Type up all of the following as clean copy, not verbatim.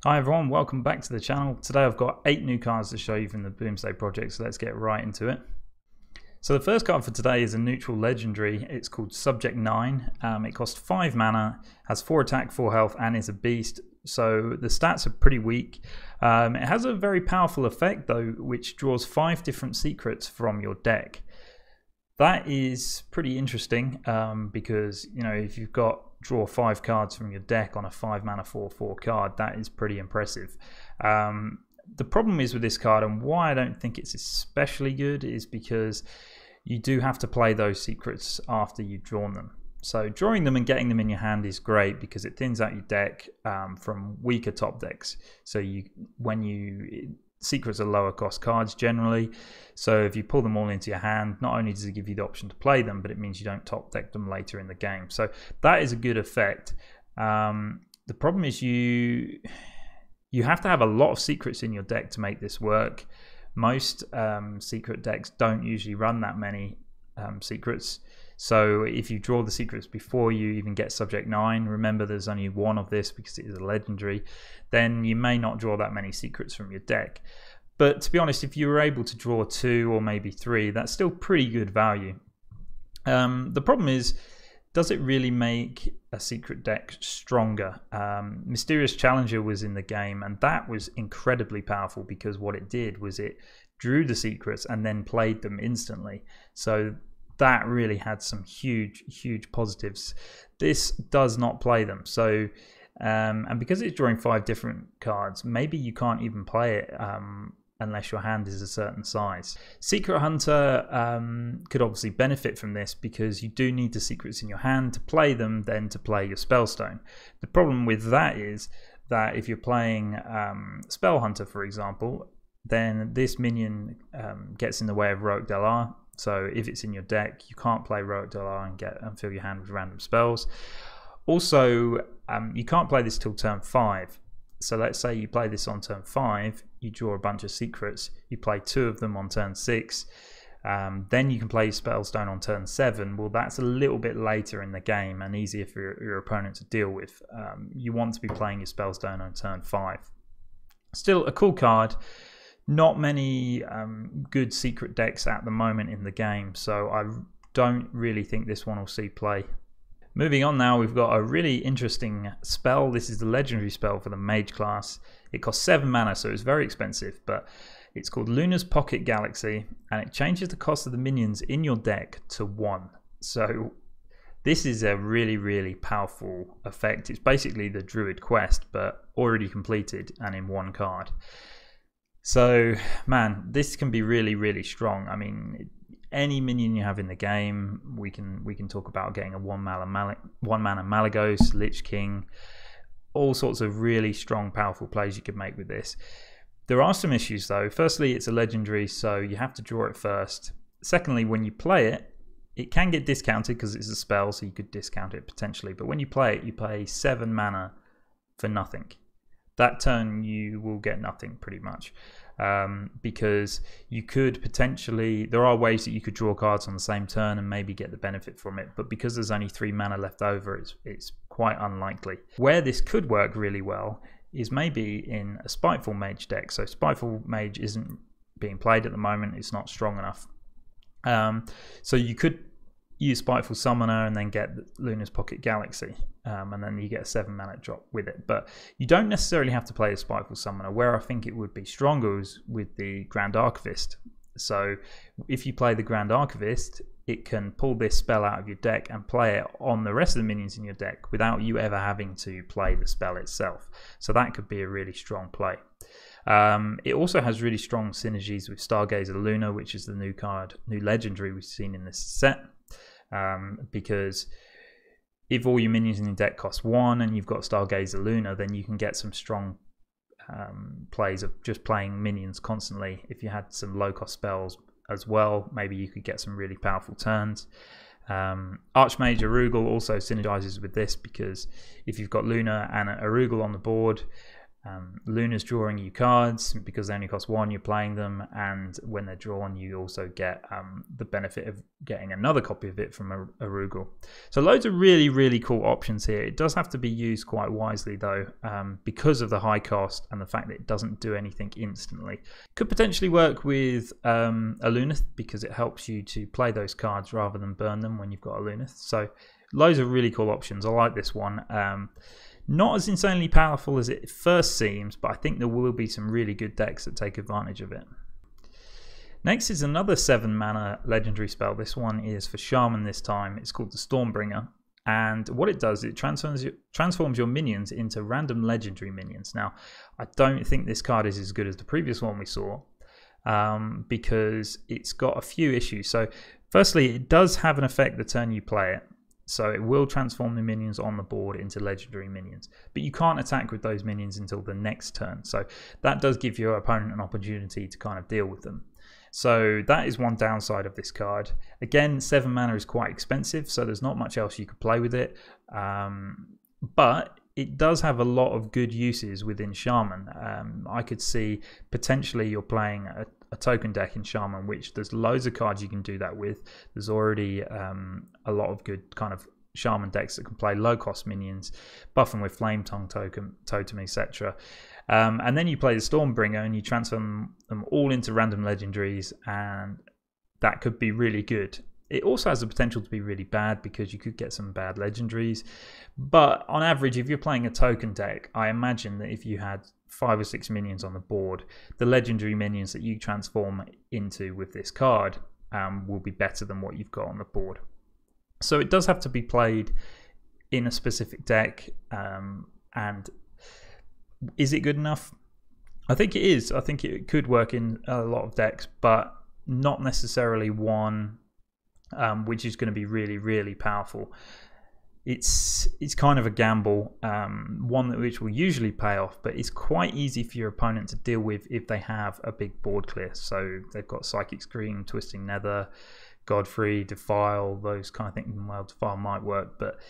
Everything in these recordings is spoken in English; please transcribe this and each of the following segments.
Hi everyone, welcome back to the channel. Today I've got 8 new cards to show you from the Boomsday project, so let's get right into it. So the first card for today is a neutral legendary. It's called Subject 9. It costs 5 mana, has 4 attack, 4 health, and is a beast. So the stats are pretty weak. It has a very powerful effect though, which draws 5 different secrets from your deck. That is pretty interesting because, you know, if you've got draw 5 cards from your deck on a 5 mana 4/4 card, that is pretty impressive. The problem is with this card, and why I don't think it's especially good, is because you do have to play those secrets after you've drawn them. So drawing them and getting them in your hand is great because it thins out your deck from weaker top decks. So secrets are lower cost cards generally, so if you pull them all into your hand, not only does it give you the option to play them, but it means you don't top deck them later in the game. So that is a good effect. The problem is you have to have a lot of secrets in your deck to make this work. Most secret decks don't usually run that many secrets. So if you draw the secrets before you even get Subject 9, remember there's only 1 of this because it is a legendary, then you may not draw that many secrets from your deck. But to be honest, if you were able to draw 2 or maybe 3, that's still pretty good value. The problem is, does it really make a secret deck stronger? Mysterious Challenger was in the game, and that was incredibly powerful because what it did was it drew the secrets and then played them instantly. So that really had some huge positives. This does not play them. So and because it's drawing 5 different cards, maybe you can't even play it unless your hand is a certain size. Secret Hunter could obviously benefit from this because you do need the secrets in your hand to play them, then to play your Spellstone. The problem with that is that if you're playing Spell Hunter, for example, then this minion gets in the way of Heroic Er. So if it's in your deck, you can't play Heroic Er and fill your hand with random spells. Also, you can't play this till turn 5. So let's say you play this on turn 5, you draw a bunch of secrets, you play 2 of them on turn 6, then you can play your Spellstone on turn 7. Well, that's a little bit later in the game and easier for your opponent to deal with. You want to be playing your Spellstone on turn 5. Still a cool card. Not many good secret decks at the moment in the game, so I don't really think this one will see play. Moving on now, we've got a really interesting spell. This is the legendary spell for the mage class. It costs 7 mana, so it's very expensive, but it's called Luna's Pocket Galaxy, and it changes the cost of the minions in your deck to 1. So this is a really powerful effect. It's basically the Druid Quest, but already completed and in 1 card. So, man, this can be really strong. I mean, any minion you have in the game, we can talk about getting a 1 mana Malygos, Lich King, all sorts of really strong, powerful plays you could make with this. There are some issues though. Firstly, it's a legendary, so you have to draw it first. Secondly, when you play it, it can get discounted because it's a spell, so you could discount it potentially. But when you play it, you pay 7 mana for nothing. That turn you will get nothing pretty much, because you could potentially, there are ways that you could draw cards on the same turn and maybe get the benefit from it, but because there's only 3 mana left over, it's quite unlikely. Where this could work really well is maybe in a Spiteful Mage deck. So Spiteful Mage isn't being played at the moment, it's not strong enough. So you could use Spiteful Summoner and then get Luna's Pocket Galaxy, and then you get a 7 mana drop with it. But you don't necessarily have to play a Spiteful Summoner. Where I think it would be stronger is with the Grand Archivist. So if you play the Grand Archivist, it can pull this spell out of your deck and play it on the rest of the minions in your deck without you ever having to play the spell itself. So that could be a really strong play. It also has really strong synergies with Stargazer Luna, which is the new legendary we've seen in this set. Because if all your minions in your deck cost 1 and you've got Stargazer Luna, then you can get some strong plays of just playing minions constantly. If you had some low cost spells as well, maybe you could get some really powerful turns. Archmage Arugel also synergizes with this because if you've got Luna and Arugel on the board, Luna's drawing you cards because they only cost 1, you're playing them, and when they're drawn you also get the benefit of getting another copy of it from Arugel. So loads of really cool options here. It does have to be used quite wisely though, because of the high cost and the fact that it doesn't do anything instantly. Could potentially work with a Lunith because it helps you to play those cards rather than burn them when you've got a Lunith. So loads of really cool options. I like this one. Not as insanely powerful as it first seems, but I think there will be some really good decks that take advantage of it. Next is another 7 mana legendary spell. This one is for Shaman this time. It's called the Stormbringer. And what it does, it transforms your minions into random legendary minions. Now, I don't think this card is as good as the previous one we saw, because it's got a few issues. So firstly, it does have an effect the turn you play it. So it will transform the minions on the board into legendary minions. But you can't attack with those minions until the next turn. So that does give your opponent an opportunity to kind of deal with them. So that is one downside of this card. Again, 7 mana is quite expensive, so there's not much else you could play with it. But it does have a lot of good uses within Shaman. I could see potentially you're playing a token deck in Shaman, which there's loads of cards you can do that with. There's already a lot of good kind of Shaman decks that can play low cost minions, buff them with Flame Tongue Totem, etc. And then you play the Stormbringer and you transform them all into random legendaries, and that could be really good. It also has the potential to be really bad because you could get some bad legendaries. But on average, if you're playing a token deck, I imagine that if you had 5 or 6 minions on the board, the legendary minions that you transform into with this card will be better than what you've got on the board. So it does have to be played in a specific deck. And is it good enough? I think it is. I think it could work in a lot of decks, but not necessarily one which is going to be really powerful. It's kind of a gamble, one which will usually pay off, but it's quite easy for your opponent to deal with if they have a big board clear. So they've got Psychic Scream, Twisting Nether, Godfrey, Defile, those kind of things. Well, Defile might work, but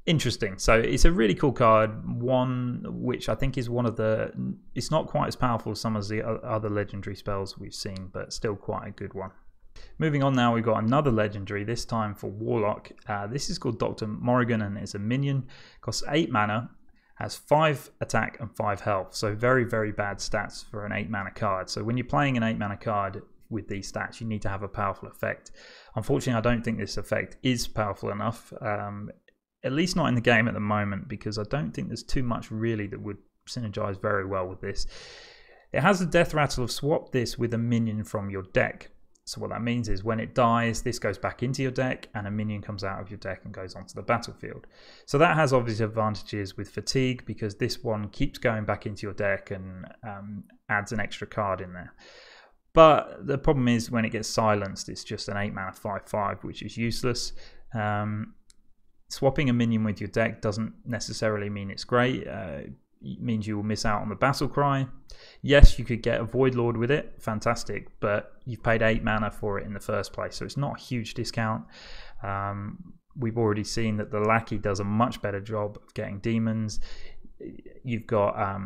interesting. So it's a really cool card, one which I think is one of the, it's not quite as powerful as some of the other legendary spells we've seen, but still quite a good one. Moving on now, we've got another legendary, this time for Warlock. This is called Dr. Morrigan and it's a minion, costs 8 mana, has 5 attack and 5 health, so very bad stats for an 8 mana card. So when you're playing an 8 mana card with these stats, you need to have a powerful effect. Unfortunately, I don't think this effect is powerful enough, at least not in the game at the moment, because I don't think there's too much really that would synergize very well with this. It has the death rattle of swap this with a minion from your deck. So what that means is when it dies, this goes back into your deck and a minion comes out of your deck and goes onto the battlefield. So that has obvious advantages with fatigue because this one keeps going back into your deck and adds an extra card in there. But the problem is when it gets silenced, it's just an 8 mana 5/5, which is useless. Swapping a minion with your deck doesn't necessarily mean it's great. It means you will miss out on the battle cry. Yes, you could get a Void Lord with it, fantastic, but you've paid 8 mana for it in the first place, so it's not a huge discount. We've already seen that the Lackey does a much better job of getting demons. You've got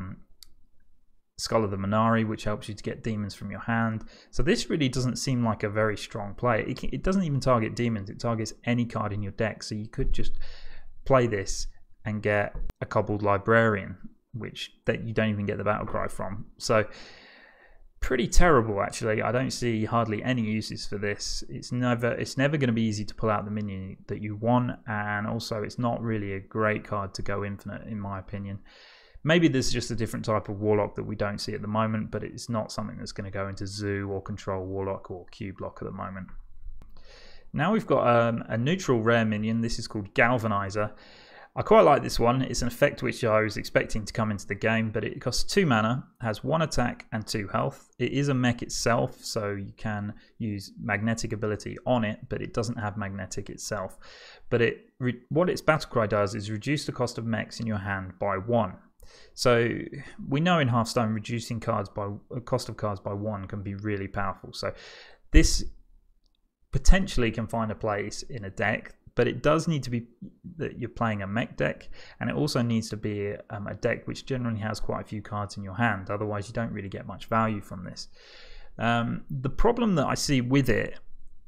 Skull of the Minari, which helps you to get demons from your hand. So this really doesn't seem like a very strong play. It doesn't even target demons, it targets any card in your deck, so you could just play this and get a Cobbled Librarian, which that you don't even get the battle cry from. So pretty terrible actually. I don't see hardly any uses for this. It's never going to be easy to pull out the minion that you want, and also it's not really a great card to go infinite in my opinion. Maybe there's just a different type of Warlock that we don't see at the moment, but it's not something that's going to go into Zoo or Control Warlock or Q-Block at the moment. Now we've got a neutral rare minion. This is called Galvanized Er. I quite like this one. It's an effect which I was expecting to come into the game, but it costs 2 mana, has 1 attack and 2 health. It is a mech itself, so you can use magnetic ability on it, but it doesn't have magnetic itself. But what its battle cry does is reduce the cost of mechs in your hand by 1. So we know in Hearthstone reducing cost of cards by 1 can be really powerful. So this potentially can find a place in a deck, but it does need to be that you're playing a mech deck, and it also needs to be a deck which generally has quite a few cards in your hand. Otherwise, you don't really get much value from this. The problem that I see with it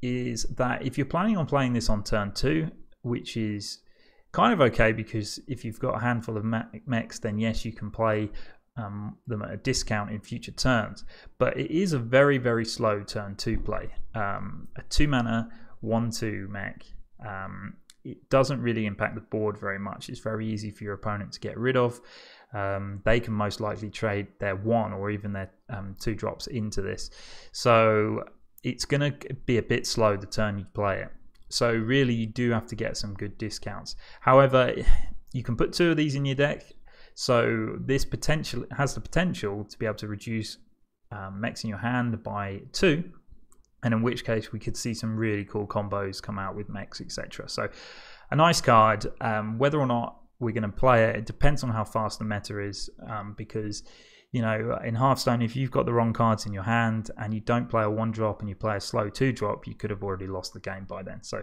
is that if you're planning on playing this on turn 2, which is kind of okay, because if you've got a handful of mechs, then yes, you can play them at a discount in future turns, but it is a very, very slow turn 2 play. A 2 mana 1/2 mech, it doesn't really impact the board very much. It's very easy for your opponent to get rid of. They can most likely trade their 1 or even their 2 drops into this, so it's going to be a bit slow the turn you play it. So really you do have to get some good discounts. However, you can put 2 of these in your deck, so this has the potential to be able to reduce mechs in your hand by 2, and in which case we could see some really cool combos come out with mechs, etc. So a nice card. Whether or not we're going to play it, it depends on how fast the meta is, because you know, in Hearthstone, if you've got the wrong cards in your hand and you don't play a 1-drop and you play a slow 2-drop, you could have already lost the game by then. So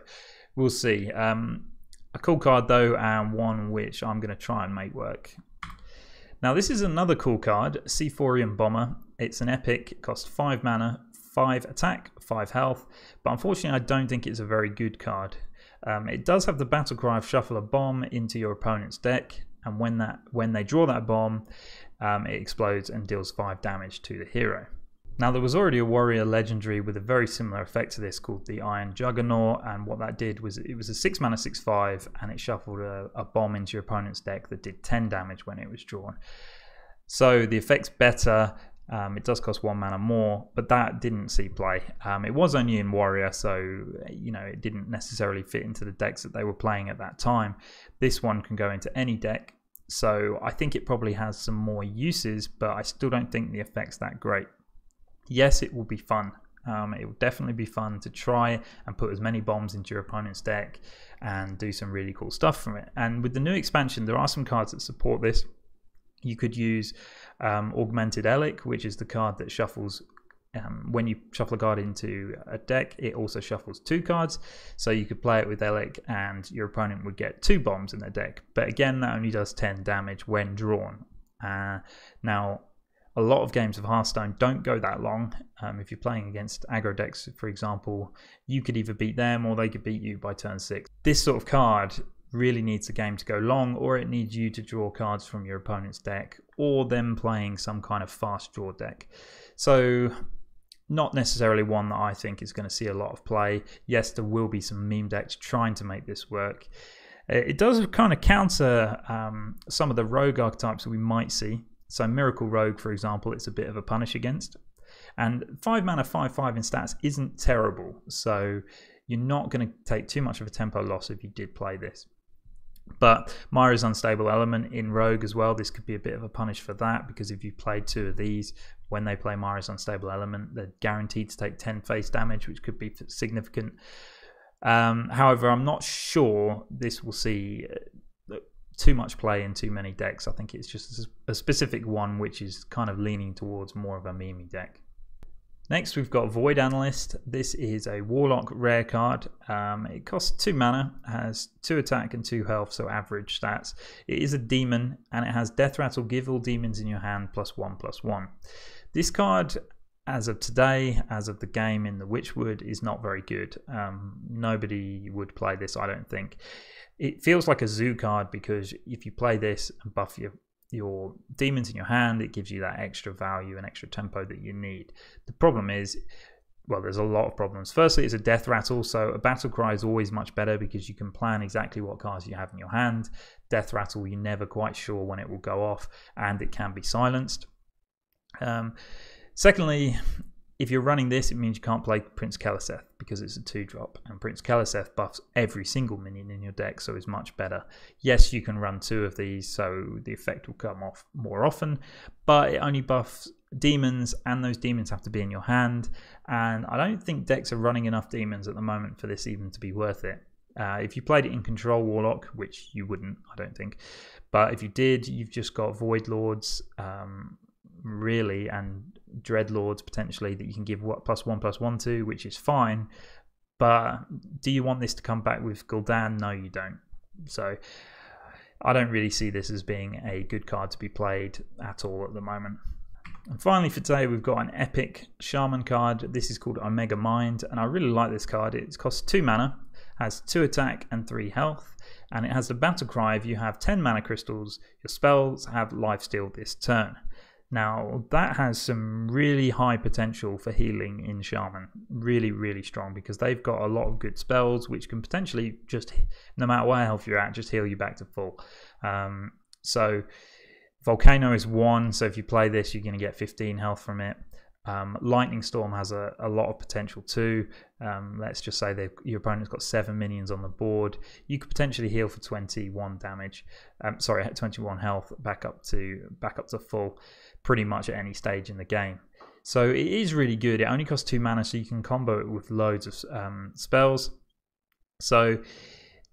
we'll see. A cool card though, and one which I'm going to try and make work. Now this is another cool card, C4e Embalmer. It's an epic, it costs 5 mana, 5 attack, 5 health, but unfortunately I don't think it's a very good card. It does have the battle cry of shuffle a bomb into your opponent's deck, and when they draw that bomb, it explodes and deals 5 damage to the hero. Now there was already a warrior legendary with a very similar effect to this called the Iron Juggernaut, and what that did was it was a 6 mana 6/5 and it shuffled a bomb into your opponent's deck that did 10 damage when it was drawn. So the effect's better. It does cost 1 mana more, but that didn't see play. It was only in warrior, so you know it didn't necessarily fit into the decks that they were playing at that time. This one can go into any deck, so I think it probably has some more uses, but I still don't think the effect's that great. Yes, it will be fun. It will definitely be fun to try and put as many bombs into your opponent's deck and do some really cool stuff from it. And with the new expansion, there are some cards that support this. You could use Augmented Elic, which is the card that shuffles. When you shuffle a card into a deck, it also shuffles 2 cards. So you could play it with Elic and your opponent would get 2 bombs in their deck. But again, that only does 10 damage when drawn. Now, a lot of games of Hearthstone don't go that long. If you're playing against aggro decks, for example, you could either beat them or they could beat you by turn 6. This sort of card really needs the game to go long, or it needs you to draw cards from your opponent's deck, or them playing some kind of fast draw deck. So not necessarily one that I think is going to see a lot of play. Yes, there will be some meme decks trying to make this work. It does kind of counter some of the rogue archetypes that we might see. So Miracle Rogue, for example, it's a bit of a punish against. And 5 mana 5/5 in stats isn't terrible, so you're not going to take too much of a tempo loss if you did play this. But Myra's Unstable Element in Rogue as well, this could be a bit of a punish for that, because if you played 2 of these, when they play Myra's Unstable Element, they're guaranteed to take 10 face damage, which could be significant. However, I'm not sure this will see too much play in too many decks. I think it's just a specific one which is kind of leaning towards more of a meme deck. Next we've got Void Analyst. This is a Warlock rare card. It costs 2 mana, has 2 attack and 2 health, so average stats. It is a demon and it has Death Rattle, give all demons in your hand +1/+1. This card, as of today, as of the game in the Witchwood, is not very good. Nobody would play this, I don't think. It feels like a zoo card, because if you play this and buff your demons in your hand, it gives you that extra value and extra tempo that you need. The problem is, well, there's a lot of problems. Firstly, it's a death rattle, so a battle cry is always much better because you can plan exactly what cards you have in your hand. Death rattle, you're never quite sure when it will go off, and it can be silenced. Secondly, if you're running this, it means you can't play Prince Keleseth because it's a 2-drop, and Prince Keleseth buffs every single minion in your deck, so it's much better. Yes, you can run 2 of these, so the effect will come off more often, but it only buffs demons, and those demons have to be in your hand, and I don't think decks are running enough demons at the moment for this even to be worth it. If you played it in Control Warlock, which you wouldn't, I don't think, but if you did, you've just got Void Lords, really, and Dreadlords potentially that you can give +1/+1 to, which is fine, But do you want this to come back with Gul'dan? No, you don't. So I don't really see this as being a good card to be played at all at the moment. And finally for today, we've got an epic Shaman card. This is called Omega Mind, and I really like this card. It costs 2 mana, has 2 attack and 3 health, and it has the battle cry: if you have 10 mana crystals, your spells have lifesteal this turn. Now that has some really high potential for healing in Shaman, really strong, because they've got a lot of good spells which can potentially just, no matter what health you're at, just heal you back to full. So Volcano is 1, so if you play this you're going to get 15 health from it. Lightning Storm has a lot of potential too. Let's just say your opponent's got 7 minions on the board. You could potentially heal for 21 damage. 21 health back up to full, pretty much at any stage in the game. So it is really good. It only costs 2 mana, so you can combo it with loads of spells. So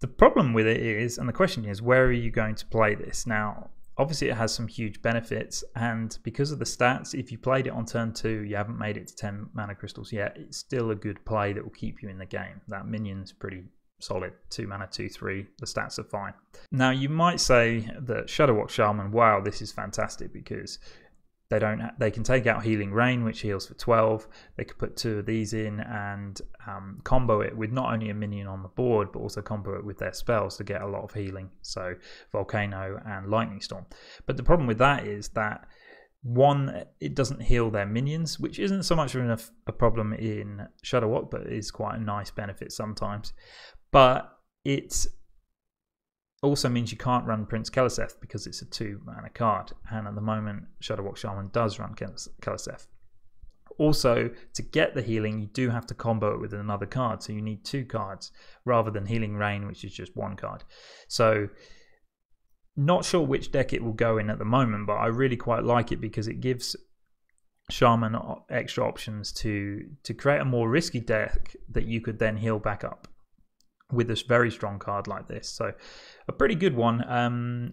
the problem with it is, and the question is, where are you going to play this? Now, obviously it has some huge benefits, and because of the stats, if you played it on turn 2, you haven't made it to 10 mana crystals yet, it's still a good play that will keep you in the game. That minion's pretty solid. 2 mana, 2/3, the stats are fine. Now you might say that Shadowwalk Shaman, wow, this is fantastic, because they can take out Healing Rain, which heals for 12. They could put 2 of these in and combo it with not only a minion on the board, but also combo it with their spells to get a lot of healing. So Volcano and Lightning Storm. But the problem with that is that, one, it doesn't heal their minions, which isn't so much of a problem in Shadowwalk, but is quite a nice benefit sometimes. But it's also means you can't run Prince Keleseth because it's a 2 mana card, and at the moment Shadowwalk Shaman does run Keleseth. Also, to get the healing, you do have to combo it with another card, so you need 2 cards rather than Healing Rain, which is just 1 card. So not sure which deck it will go in at the moment, but I really quite like it because it gives Shaman extra options to create a more risky deck that you could then heal back up with this very strong card like this. So a pretty good one.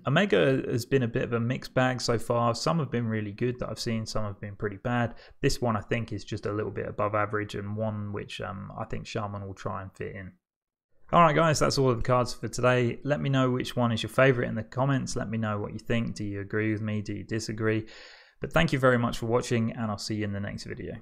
Omega has been a bit of a mixed bag so far. Some have been really good that I've seen, some have been pretty bad. This one I think is just a little bit above average, and one which I think Shaman will try and fit in. Alright guys, that's all of the cards for today. Let me know which one is your favourite in the comments. Let me know what you think. Do you agree with me? Do you disagree? But thank you very much for watching, and I'll see you in the next video.